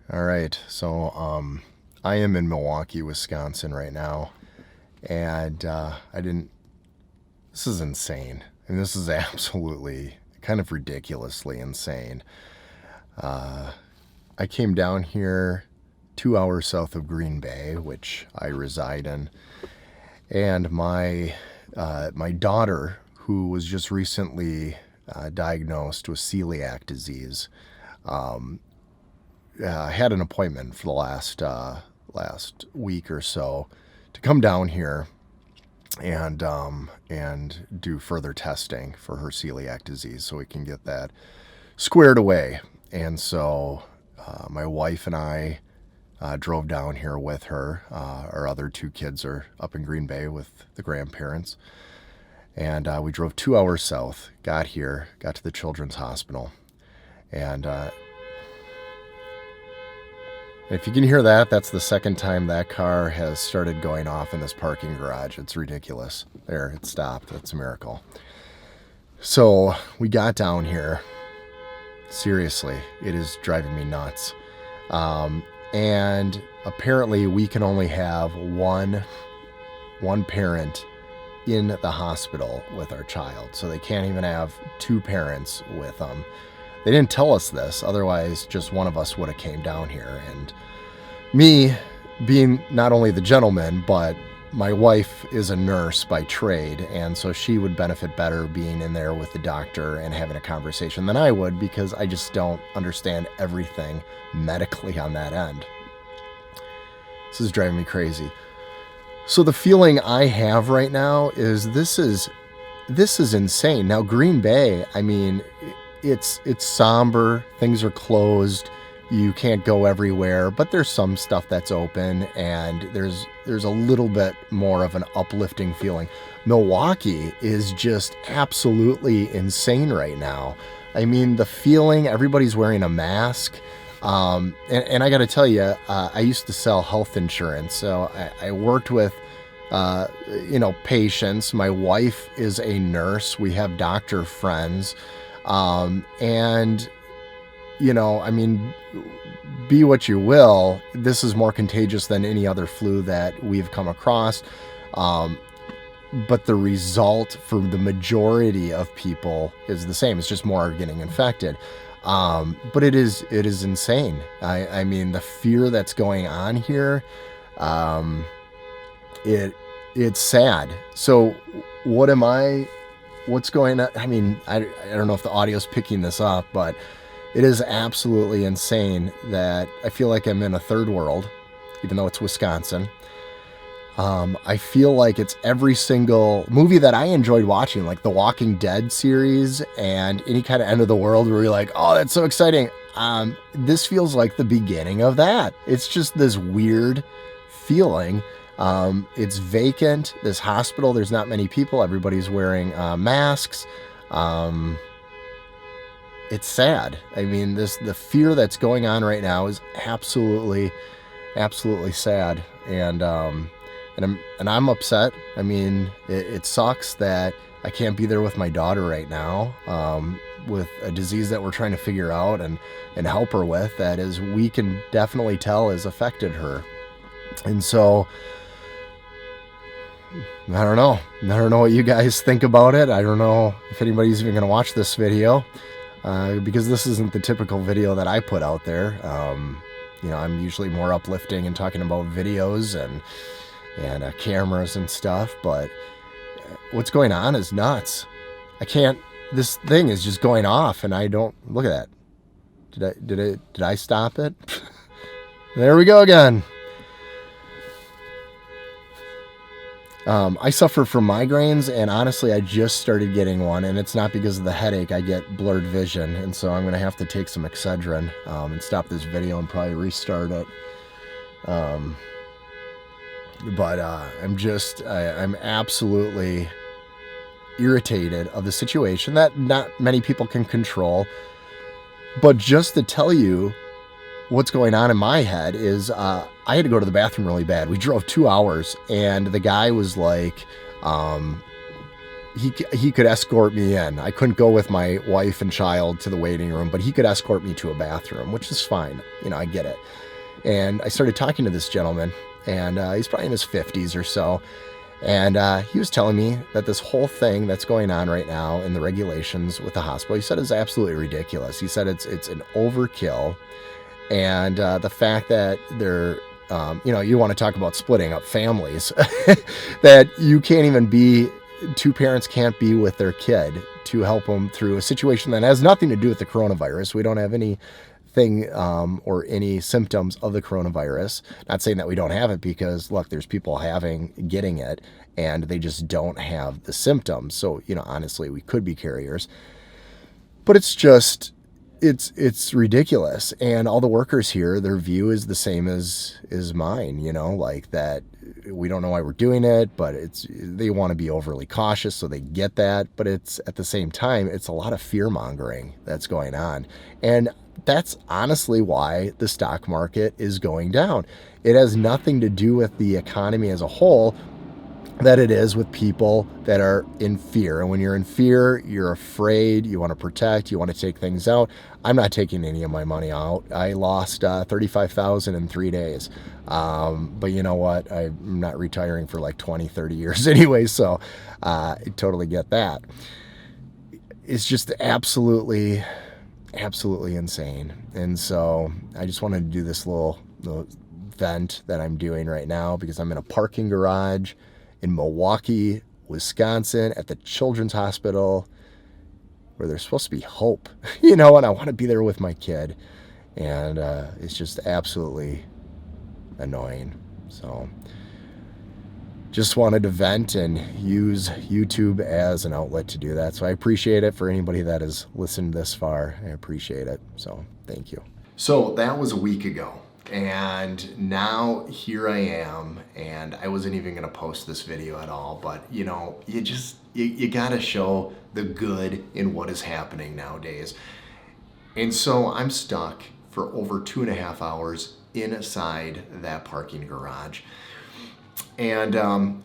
All right. I am in Milwaukee, Wisconsin right now, and I didn't. This is insane. I mean, this is absolutely kind of ridiculously insane. I came down here 2 hours south of Green Bay, which I reside in, and my daughter, who was just recently diagnosed with celiac disease, had an appointment for the last week or so to come down here and do further testing for her celiac disease, so we can get that squared away. And so my wife and I drove down here with her. Our other two kids are up in Green Bay with the grandparents. And we drove 2 hours south, got here, got to the Children's Hospital. And if you can hear that, that's the second time that car has started going off in this parking garage. It's ridiculous. There, it stopped. That's a miracle. So we got down here. Seriously, it is driving me nuts. And apparently we can only have one parent in the hospital with our child. So they can't even have two parents with them. They didn't tell us this, otherwise just one of us would have came down here. And me, being not only the gentleman, but my wife is a nurse by trade, and so she would benefit better being in there with the doctor and having a conversation than I would, because I just don't understand everything medically on that end. This is driving me crazy. So the feeling I have right now is this is insane. Now Green Bay, I mean, it's somber, things are closed, you can't go everywhere, but there's some stuff that's open, and there's a little bit more of an uplifting feeling. Milwaukee is just absolutely insane right now. I mean, the feeling, everybody's wearing a mask. And I got to tell you, I used to sell health insurance, so I worked with patients. My wife is a nurse. We have doctor friends. And I mean, be what you will, this is more contagious than any other flu that we've come across. But the result for the majority of people is the same. It's just more are getting infected. But it is insane. I mean, the fear that's going on here, it's sad. So what's going on? I mean, I don't know if the audio's picking this up, but it is absolutely insane that I feel like I'm in a third world, even though it's Wisconsin. I feel like it's every single movie that I enjoyed watching, like the Walking Dead series and any kind of end of the world where you're like, oh, that's so exciting. This feels like the beginning of that. It's just this weird feeling. It's vacant. This hospital, there's not many people. Everybody's wearing masks. It's sad. I mean, the fear that's going on right now is absolutely sad. And I'm upset. I mean, it sucks that I can't be there with my daughter right now, with a disease that we're trying to figure out and help her with, that is, we can definitely tell has affected her. And so, I don't know what you guys think about it. I don't know if anybody's even going to watch this video, because this isn't the typical video that I put out there. I'm usually more uplifting and talking about videos and cameras and stuff, but what's going on is nuts. This thing is just going off, and I don't, look at that. Did I stop it? There we go again. I suffer from migraines, and honestly, I just started getting one, and it's not because of the headache. I get blurred vision, and so I'm going to have to take some Excedrin and stop this video and probably restart it. But I'm absolutely irritated of the situation that not many people can control. But just to tell you what's going on in my head is I had to go to the bathroom really bad. We drove 2 hours, and the guy was like, he could escort me in. I couldn't go with my wife and child to the waiting room, but he could escort me to a bathroom, which is fine. I get it. And I started talking to this gentleman, and he's probably in his 50s or so. And he was telling me that this whole thing that's going on right now in the regulations with the hospital, he said is absolutely ridiculous. He said it's an overkill. And the fact that they're, you want to talk about splitting up families, that you can't even be, two parents can't be with their kid to help them through a situation that has nothing to do with the coronavirus. We don't have anything or any symptoms of the coronavirus. Not saying that we don't have it, because look, there's people getting it and they just don't have the symptoms. So, honestly, we could be carriers, but it's ridiculous. And all the workers here, their view is the same as mine, like that we don't know why we're doing it, but they want to be overly cautious, so they get that. But it's at the same time, it's a lot of fear mongering that's going on. And that's honestly why the stock market is going down. It has nothing to do with the economy as a whole, that it is with people that are in fear. And when you're in fear, you're afraid, you want to protect, you want to take things out. I'm not taking any of my money out. I lost $35,000 in 3 days. But you know what? I'm not retiring for like 20, 30 years anyway, so I totally get that. It's just absolutely insane. And so I just wanted to do this little vent that I'm doing right now, because I'm in a parking garage in Milwaukee, Wisconsin, at the Children's Hospital, where there's supposed to be hope, and I want to be there with my kid. And it's just absolutely annoying. So just wanted to vent and use YouTube as an outlet to do that. So I appreciate it for anybody that has listened this far. I appreciate it. So thank you. So that was a week ago. And now here I am, and I wasn't even going to post this video at all, but you got to show the good in what is happening nowadays. And so I'm stuck for over 2.5 hours inside that parking garage. And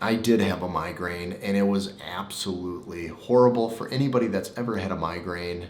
I did have a migraine, and it was absolutely horrible. For anybody that's ever had a migraine,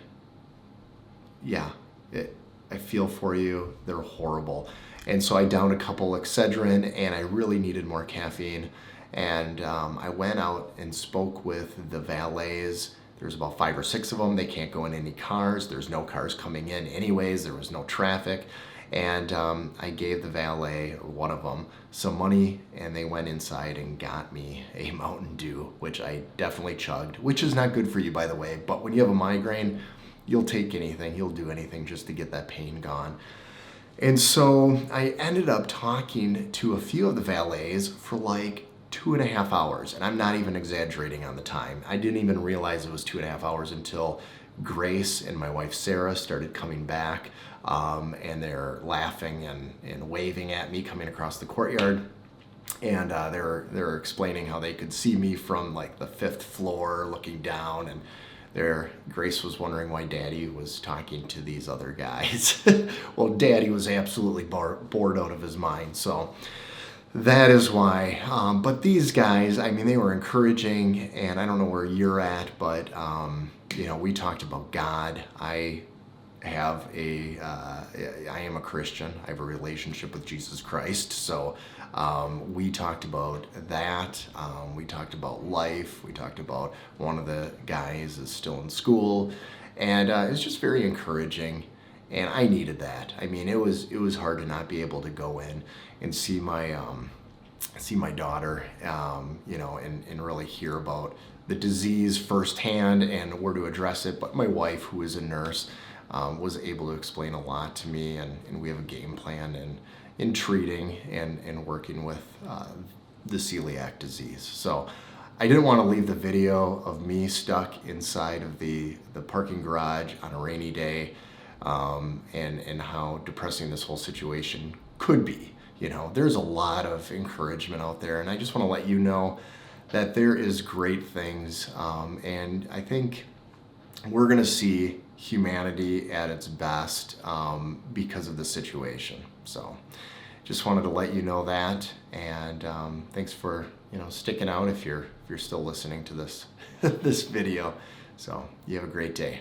I feel for you. They're horrible. And so I downed a couple Excedrin, and I really needed more caffeine. And I went out and spoke with the valets. There's about 5 or 6 of them. They can't go in any cars. There's no cars coming in anyways. There was no traffic. And I gave the valet, one of them, some money, and they went inside and got me a Mountain Dew, which I definitely chugged, which is not good for you, by the way. But when you have a migraine, you'll take anything, you'll do anything just to get that pain gone. And so I ended up talking to a few of the valets for like 2.5 hours. And I'm not even exaggerating on the time. I didn't even realize it was 2.5 hours until Grace and my wife Sarah started coming back. And they're laughing and waving at me coming across the courtyard. And they're explaining how they could see me from like the 5th floor looking down, and Grace was wondering why Daddy was talking to these other guys. Well, Daddy was absolutely bored out of his mind, so that is why. But these guys, I mean, they were encouraging, and I don't know where you're at, but we talked about God. I am a Christian. I have a relationship with Jesus Christ. So we talked about that. We talked about life. We talked about one of the guys is still in school. And it's just very encouraging. And I needed that. I mean, it was hard to not be able to go in and see my daughter, and really hear about the disease firsthand and where to address it. But my wife, who is a nurse, was able to explain a lot to me, and we have a game plan in treating and working with the celiac disease. So I didn't want to leave the video of me stuck inside of the parking garage on a rainy day, and how depressing this whole situation could be. There's a lot of encouragement out there, and I just want to let you know that there is great things, and I think we're going to see humanity at its best because of the situation. So just wanted to let you know that, and thanks for sticking out if you're still listening to this this video. So you have a great day.